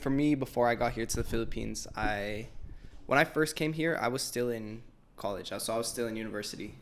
for me, before I got here to the Philippines, when I first came here, I was still in college. So I was still in university.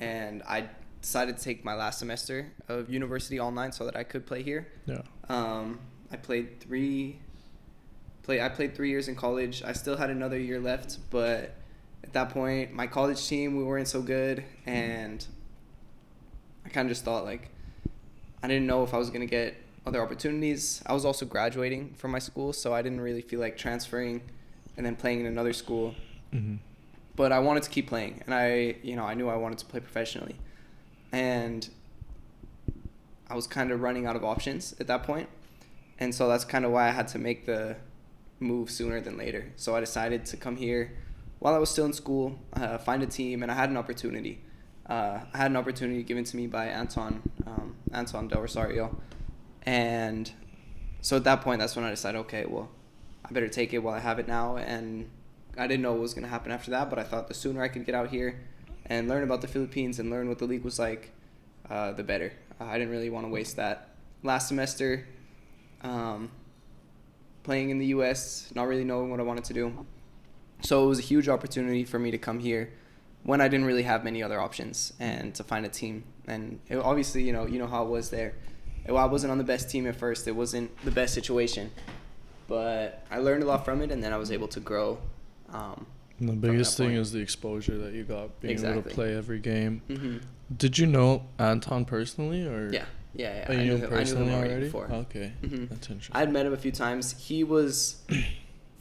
And I decided to take my last semester of university online so that I could play here. Yeah. I played 3 years in college. I still had another year left, but at that point, my college team, we weren't so good, and I kind of just thought, like, I didn't know if I was going to get other opportunities. I was also graduating from my school, so I didn't really feel like transferring and then playing in another school. Mm-hmm. But I wanted to keep playing, and I knew I wanted to play professionally. And I was kind of running out of options at that point. And so that's kind of why I had to make the move sooner than later. So I decided to come here while I was still in school, find a team, and I had an opportunity. I had an opportunity given to me by Anton Del Rosario. And so at that point, that's when I decided, okay, well, I better take it while I have it now. And I didn't know what was going to happen after that, but I thought the sooner I could get out here and learn about the Philippines and learn what the league was like, the better. I didn't really want to waste that last semester playing in the U.S., not really knowing what I wanted to do. So it was a huge opportunity for me to come here when I didn't really have many other options and to find a team. And it, obviously, you know how it was there. I wasn't on the best team at first. It wasn't the best situation. But I learned a lot from it, and then I was able to grow. And the biggest thing is the exposure that you got, being able to play every game. Mm-hmm. Did you know Anton personally, or? Yeah. Oh, you knew him personally already? Before. Okay, Mm-hmm. that's interesting. I had met him a few times. He was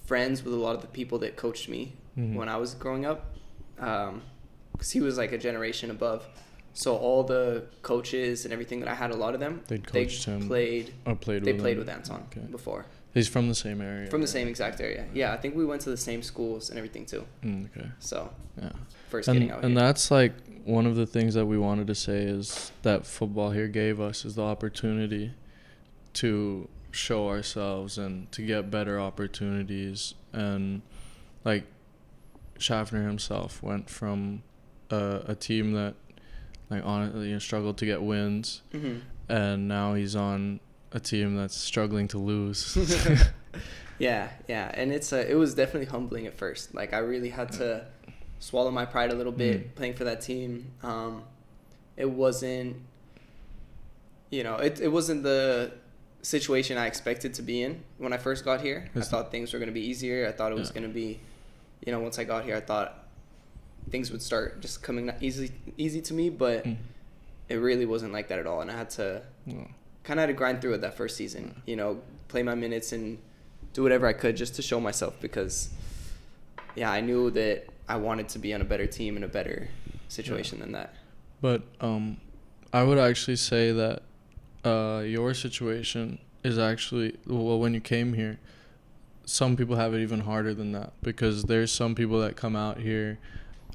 friends with a lot of the people that coached me when I was growing up, because he was like a generation above. So all the coaches and everything that I had, a lot of them, they played with Anton before. He's from the same area. From the same exact area. Yeah, I think we went to the same schools and everything too. Okay. So, yeah. Getting out here. And that's like one of the things that we wanted to say is that football here gave us is the opportunity to show ourselves and to get better opportunities. And like Schaffner himself went from a team that like honestly struggled to get wins, and now he's on a team that's struggling to lose. Yeah, and it was definitely humbling at first. Like I really had to swallow my pride a little bit playing for that team. It wasn't, it wasn't the situation I expected to be in when I first got here. I thought things were going to be easier. I thought it was going to be, once I got here, I thought things would start just coming easy to me, but it really wasn't like that at all. And I had to kind of had to grind through it that first season, play my minutes and do whatever I could just to show myself, because I knew that I wanted to be on a better team in a better situation than that. But I would actually say that your situation is actually, well, when you came here, some people have it even harder than that, because there's some people that come out here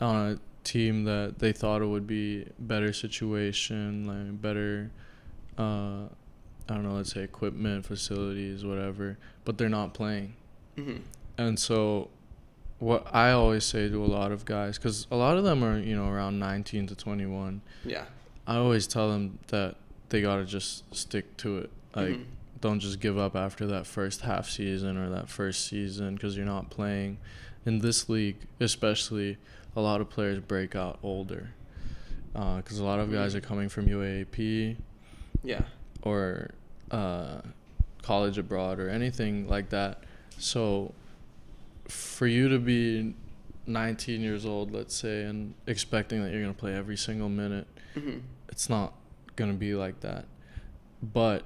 on a team that they thought it would be better situation, like better, I don't know, let's say equipment, facilities, whatever, but they're not playing. And so what I always say to a lot of guys, because a lot of them are, around 19 to 21. Yeah. I always tell them that they got to just stick to it. Like, don't just give up after that first half season or that first season because you're not playing. In this league, especially, a lot of players break out older because a lot of guys are coming from UAAP or college abroad or anything like that. So for you to be 19 years old, let's say, and expecting that you're going to play every single minute, it's not going to be like that. But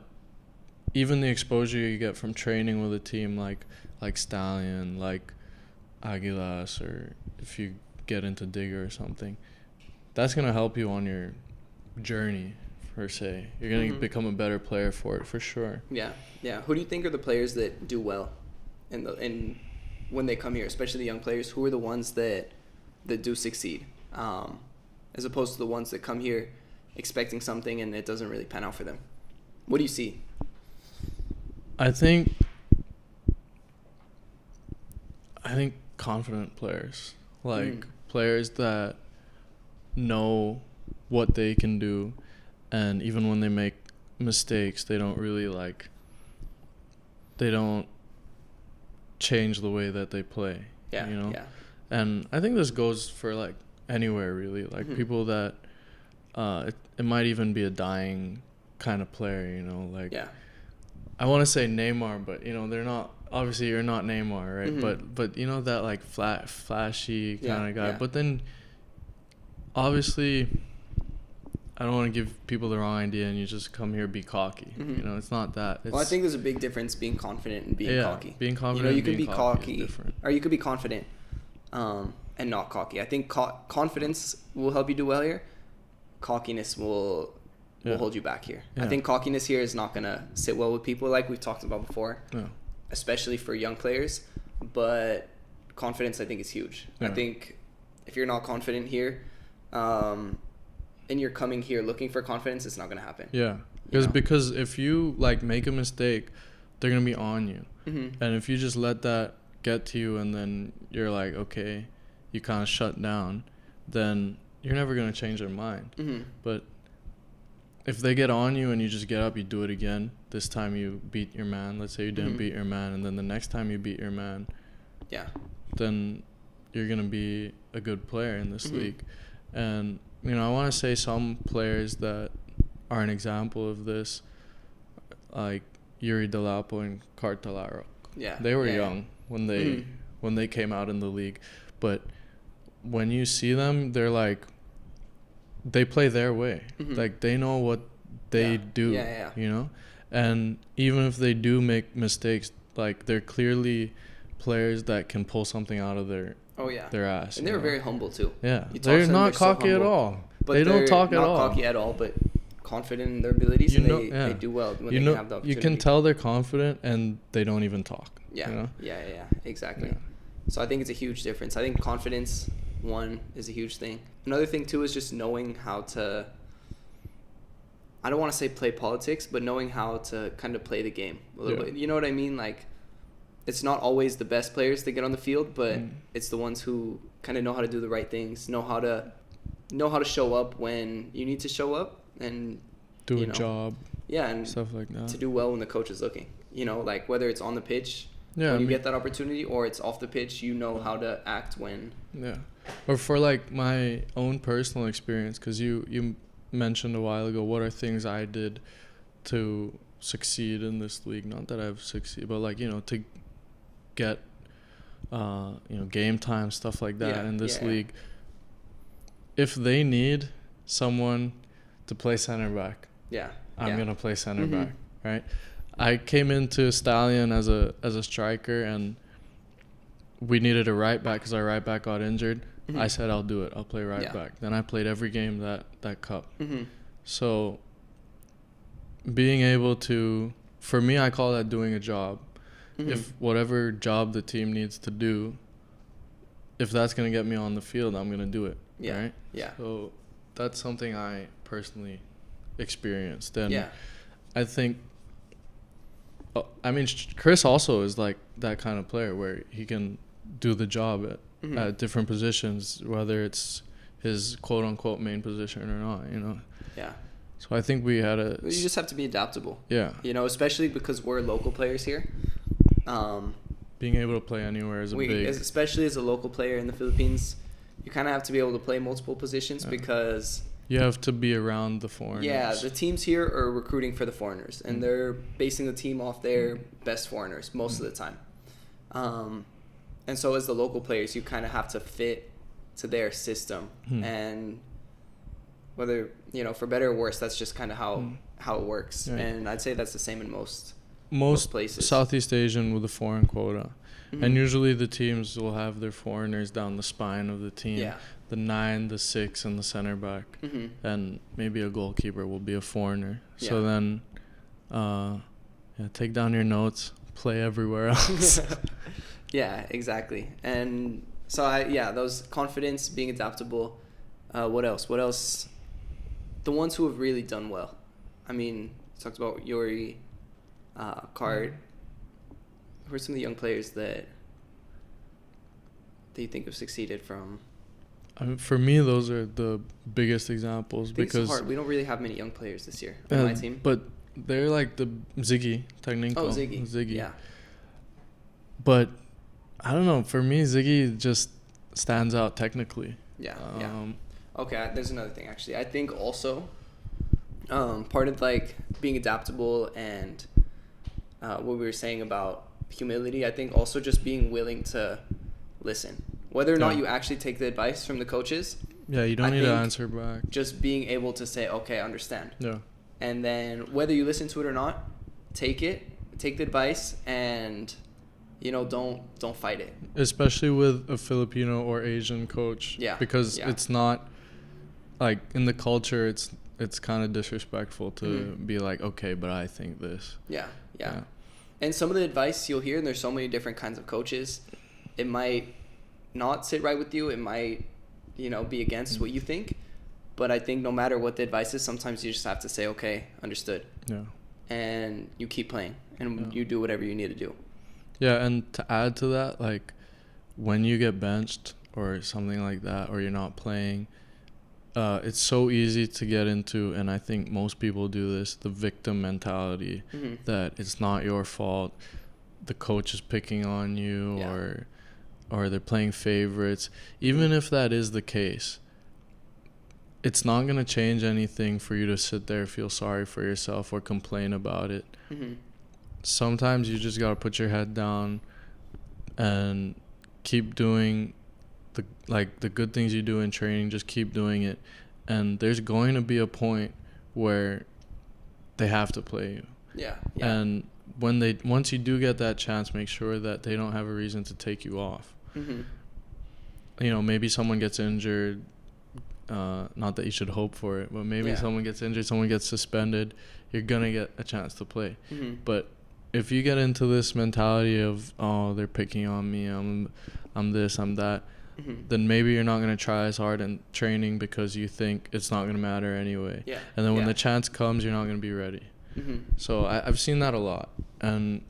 even the exposure you get from training with a team like Stallion, like Aguilas, or if you get into Digger or something, that's going to help you on your journey, per se. You're going to become a better player for it, for sure. Yeah. Who do you think are the players that do well in when they come here, especially the young players? Who are the ones that do succeed, as opposed to the ones that come here expecting something and it doesn't really pan out for them? What do you see? I think confident players, like players that know what they can do, and even when they make mistakes, they don't really they don't change the way that they play. Yeah. You know? Yeah. And I think this goes for like anywhere really. Like people that it might even be a dying kind of player, you know, like I want to say Neymar, but you know, they're not, obviously you're not Neymar, right? But you know, that like flashy kind of guy. But then obviously I don't want to give people the wrong idea and you just come here be cocky. You know, it's not that. It's, well, I think there's a big difference being confident and being cocky. Being confident, you know, you can be cocky, or you could be confident and not cocky. I think confidence will help you do well here. Cockiness will hold you back here. I think cockiness here is not going to sit well with people, like we've talked about before, especially for young players. But confidence, I think, is huge. I think if you're not confident here, and you're coming here looking for confidence, it's not going to happen. Yeah. Because if you like make a mistake, they're going to be on you. And if you just let that get to you and then you're like, okay, you kind of shut down, then you're never going to change their mind. But if they get on you and you just get up, you do it again. This time you beat your man. Let's say you didn't beat your man. And then the next time you beat your man, then you're going to be a good player in this league. And you know, I want to say some players that are an example of this, like Yuri Delapo and Cartalarok. They were young when they came out in the league, but when you see them, they're like, they play their way. Like they know what they do. You know, and even if they do make mistakes, like they're clearly players that can pull something out of their ass. And they were very humble too. They're not cocky at all. But they don't talk at all. Not cocky at all, but confident in their abilities, and they do well when they have the opportunity. You can tell they're confident and they don't even talk. You know? Exactly. So I think it's a huge difference. I think confidence, one, is a huge thing. Another thing too is just knowing how to, I don't want to say play politics, but knowing how to kind of play the game a little bit. You know what I mean? Like, it's not always the best players that get on the field, but it's the ones who kind of know how to do the right things, know how to show up when you need to show up, and do a job. And stuff like that. To do well when the coach is looking. You know, like whether it's on the pitch when you get that opportunity, or it's off the pitch, you know how to act when. Or for like my own personal experience, because you mentioned a while ago, what are things I did to succeed in this league? Not that I've succeeded, but like, you know, to get game time, stuff like that in this league. If they need someone to play center back, I'm gonna play center back, right? I came into Stallion as a striker, and we needed a right back because our right back got injured. I said, I'll do it. I'll play right back. Then I played every game that cup. So being able to, for me, I call that doing a job. If whatever job the team needs to do, if that's going to get me on the field, I'm going to do it. Right? So that's something I personally experienced. And I think, Chris also is like that kind of player where he can do the job at different positions, whether it's his quote unquote main position or not, you know? So I think we had you just have to be adaptable. You know, especially because we're local players here. Being able to play anywhere is especially as a local player in the Philippines, you kind of have to be able to play multiple positions because you have to be around the foreigners. The teams here are recruiting for the foreigners, and they're basing the team off their best foreigners most of the time. And so as the local players, you kind of have to fit to their system, and whether, you know, for better or worse, that's just kind of how it works. And I'd say that's the same in most places. Southeast Asian with a foreign quota. And usually the teams will have their foreigners down the spine of the team. The 9, the 6, and the center back. And maybe a goalkeeper will be a foreigner. So then, take down your notes, play everywhere else. Exactly. And so those confidence, being adaptable. What else? The ones who have really done well. I mean, talked about Yuri, Card. Who are some of the young players that you think have succeeded from? For me, those are the biggest examples because it's hard. We don't really have many young players this year on my team. But they're like the Ziggy technique. Oh, Ziggy. Yeah. But I don't know. For me, Ziggy just stands out technically. Yeah. Okay, there's another thing actually. I think also part of like being adaptable and what we were saying about humility, I think also just being willing to listen. Whether or not you actually take the advice from the coaches. Yeah, you don't need to answer back. Just being able to say, okay, I understand. Yeah. And then whether you listen to it or not, take the advice, and don't fight it. Especially with a Filipino or Asian coach. Yeah. Because it's not like in the culture, it's kind of disrespectful to be like, okay, but I think this. Yeah. And some of the advice you'll hear, and there's so many different kinds of coaches, it might not sit right with you. It might, be against what you think. But I think no matter what the advice is, sometimes you just have to say, okay, understood. Yeah. And you keep playing, and you do whatever you need to do. Yeah, and to add to that, like when you get benched or something like that, or you're not playing, it's so easy to get into, and I think most people do this, the victim mentality, that it's not your fault, the coach is picking on you, or they're playing favorites. Even if that is the case, it's not going to change anything for you to sit there, feel sorry for yourself, or complain about it. Sometimes you just got to put your head down and keep doing the good things you do in training. Just keep doing it. And there's going to be a point where they have to play you. Yeah. And once you do get that chance, make sure that they don't have a reason to take you off. Maybe someone gets injured. Not that you should hope for it, but maybe someone gets injured, someone gets suspended, you're gonna get a chance to play. But if you get into this mentality of, oh, they're picking on me, I'm this, I'm that, then maybe you're not gonna try as hard in training because you think it's not gonna matter anyway. And then when the chance comes, you're not gonna be ready. So I've seen that a lot, and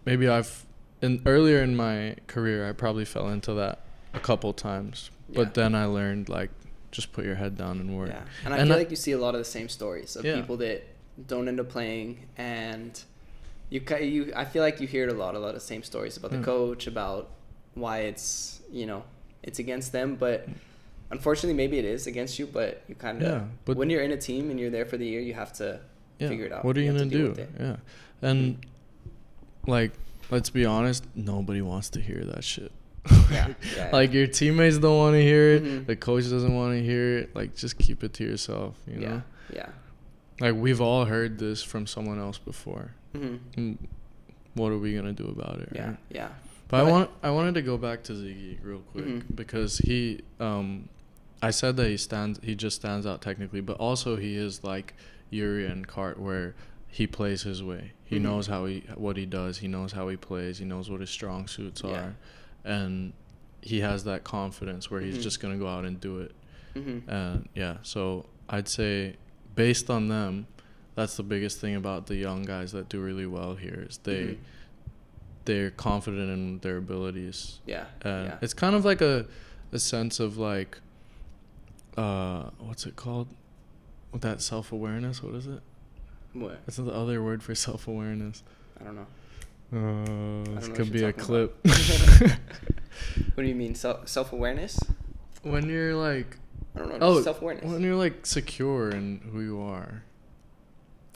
maybe earlier in my career I probably fell into that a couple times, but then I learned, like, just put your head down and work. Yeah, and I feel like you see a lot of the same stories of people that don't end up playing, and I feel like you hear a lot of the same stories about the coach, about why it's it's against them, but unfortunately maybe it is against you, but you kind of when you're in a team and you're there for the year, you have to figure it out. What are you gonna do? And like, let's be honest, nobody wants to hear that shit. Like, your teammates don't want to hear it, the coach doesn't want to hear it. Like, just keep it to yourself, know. Like, we've all heard this from someone else before. What are we gonna do about it, right? But I wanted to go back to Ziggy real quick, because he I said that he just stands out technically, but also he is like Yuri and Cart, where he plays his way. He knows what he does, he knows how he plays, he knows what his strong suits are. And he has that confidence where he's just going to go out and do it. And so I'd say based on them, that's the biggest thing about the young guys that do really well here, is they're confident in their abilities. It's kind of like a sense of, like, what's it called? With that self-awareness, what is it? What? What's the other word for self-awareness? I don't know. This could be a clip. What do you mean, self-awareness? When you're like, I don't know. Self-awareness. When you're like secure in who you are.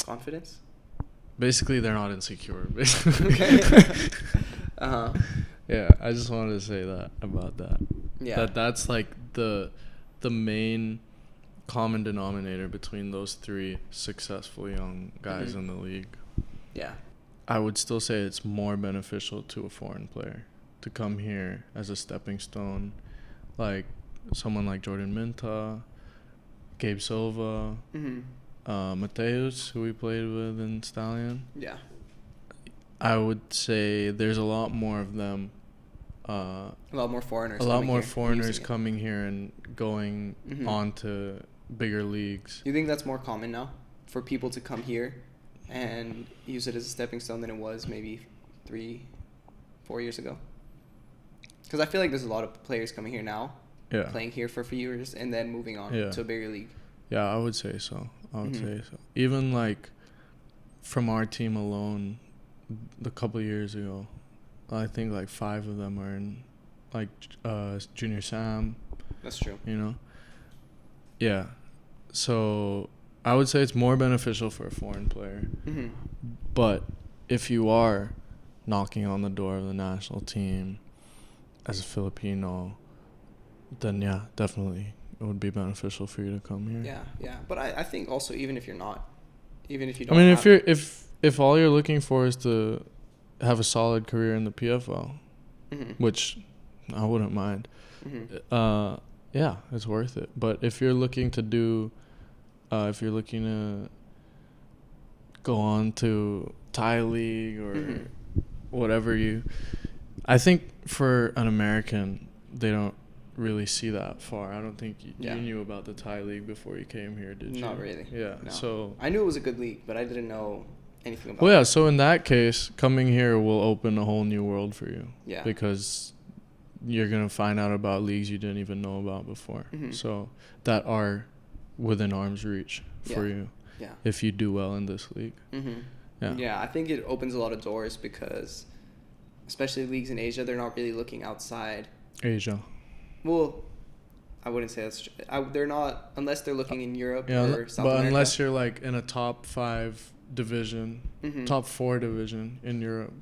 Confidence. Basically, they're not insecure. Basically. Okay. Yeah, I just wanted to say that about that. Yeah. That's like the main common denominator between those three successful young guys in the league. Yeah. I would still say it's more beneficial to a foreign player to come here as a stepping stone, like someone like Jordan Minta, Gabe Silva, Mateus, who we played with in Stallion. Yeah. I would say there's a lot more of them. A lot more foreigners. Coming here and going on to bigger leagues. You think that's more common now for people to come here and use it as a stepping stone than it was maybe 3-4 years ago? Because I feel like there's a lot of players coming here now, playing here for a few years, and then moving on to a bigger league. Yeah, I would say so. Say so. Even like from our team alone, a couple of years ago, I think like 5 of them are in like Junior Sam. That's true. You know? Yeah. So I would say it's more beneficial for a foreign player. Mm-hmm. But if you are knocking on the door of the national team as a Filipino, then yeah, definitely it would be beneficial for you to come here. Yeah. But I think also even if you're not, even if you I don't mean, have, if all you're looking for is to have a solid career in the PFL, which I wouldn't mind, yeah, it's worth it. But if you're looking to go on to Thai League or whatever I think for an American, they don't really see that far. I don't think you knew about the Thai League before you came here, did you? Not really. Yeah. No. So I knew it was a good league, but I didn't know anything about well, yeah. it. So in that case, coming here will open a whole new world for you. Yeah. Because you're gonna find out about leagues you didn't even know about before. So that are within arm's reach for you. Yeah. If you do well in this league. Yeah, I think it opens a lot of doors because, especially leagues in Asia, they're not really looking outside. Asia. Well, I wouldn't say that's true. They're not, unless they're looking in Europe or South America. But unless you're like in a top 5 division, top 4 division in Europe.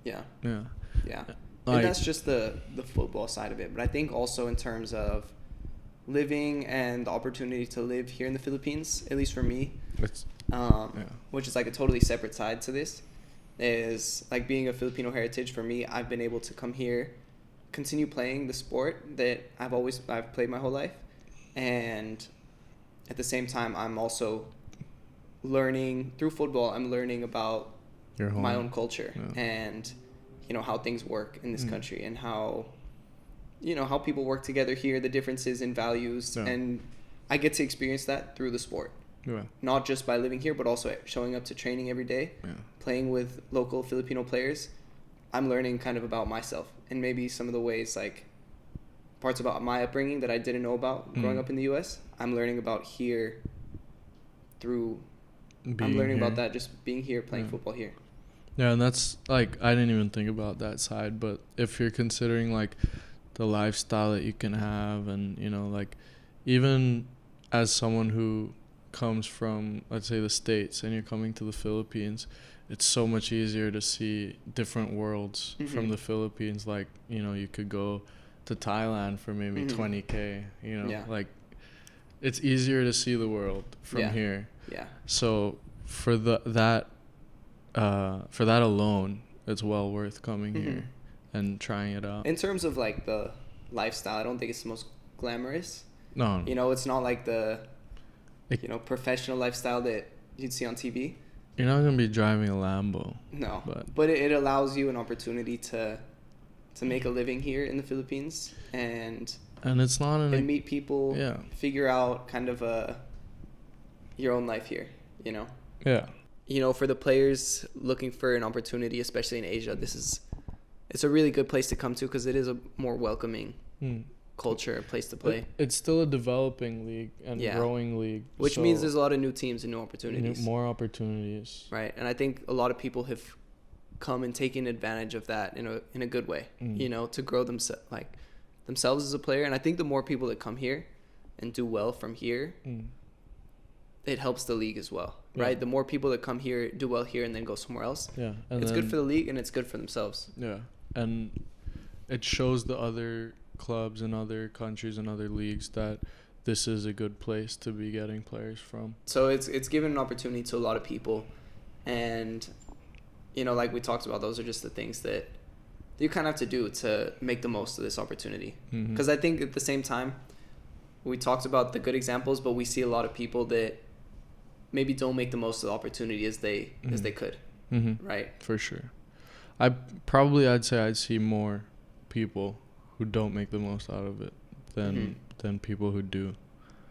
Yeah. Yeah. Yeah. Like, and that's just the football side of it. But I think also in terms of living and the opportunity to live here in the Philippines, at least for me, which is like a totally separate side to this, is like being a Filipino heritage. For me, I've been able to come here, continue playing the sport that I've played my whole life, and at the same time I'm also learning through football. I'm learning about my own culture and how things work in this country and how people work together here, the differences in values, and I get to experience that through the sport. Not just by living here, but also showing up to training every day, playing with local Filipino players. I'm learning kind of about myself and maybe some of the ways, like parts about my upbringing that I didn't know about growing up in the U.S. I'm learning about here through I'm learning about that just being here, playing football here. Yeah, and that's like, I didn't even think about that side, but if you're considering like the lifestyle that you can have and, like even as someone who comes from, let's say, the States and you're coming to the Philippines, it's so much easier to see different worlds from the Philippines. Like, you could go to Thailand for maybe $20K, like it's easier to see the world from here. Yeah. So for that alone, it's well worth coming here and trying it out. In terms of like the lifestyle, I don't think it's the most glamorous. No. It's not like the professional lifestyle that you'd see on TV. You're not gonna be driving a Lambo. No, but it allows you an opportunity to make a living here in the Philippines and it's not and meet people. Yeah. Figure out kind of your own life here. Yeah. For the players looking for an opportunity, especially in Asia, it's a really good place to come to because it is a more welcoming culture, place to play. It's still a developing league and growing league, which means there's a lot of new teams and new opportunities. More opportunities, right? And I think a lot of people have come and taken advantage of that in a good way. To grow themselves as a player. And I think the more people that come here and do well from here, it helps the league as well, right? The more people that come here, do well here, and then go somewhere else. Yeah, and it's good for the league and it's good for themselves. Yeah, and it shows the other clubs in other countries and other leagues that this is a good place to be getting players from. So it's given an opportunity to a lot of people, and like we talked about, those are just the things that you kind of have to do to make the most of this opportunity. Because I think at the same time, we talked about the good examples, but we see a lot of people that maybe don't make the most of the opportunity as they could, right? For sure. I'd say I'd see more people who don't make the most out of it than people who do.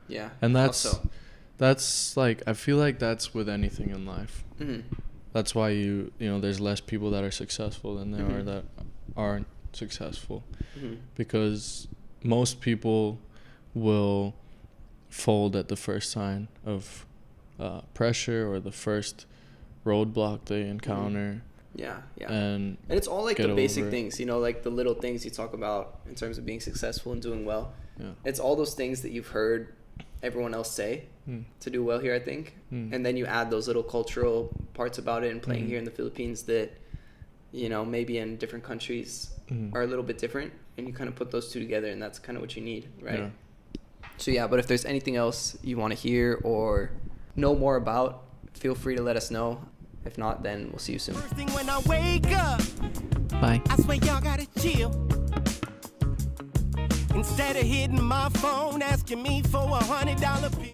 Yeah. And that's like, I feel like that's with anything in life. That's why there's less people that are successful than there are that aren't successful, because most people will fold at the first sign of pressure or the first roadblock they encounter. Yeah, yeah. And it's all like get the basic over it. things, you know, like the little things you talk about in terms of being successful and doing well. Yeah. It's all those things that you've heard everyone else say to do well here, I think. And then you add those little cultural parts about it and playing here in the Philippines that, you know, maybe in different countries are a little bit different. And you kind of put those two together, and that's kind of what you need, right? Yeah. So, yeah, but if there's anything else you want to hear or know more about, feel free to let us know. If not, then we'll see you soon. First thing when I wake up, Bye. I swear y'all gotta chill. Instead of hitting my phone asking me for $100 bill.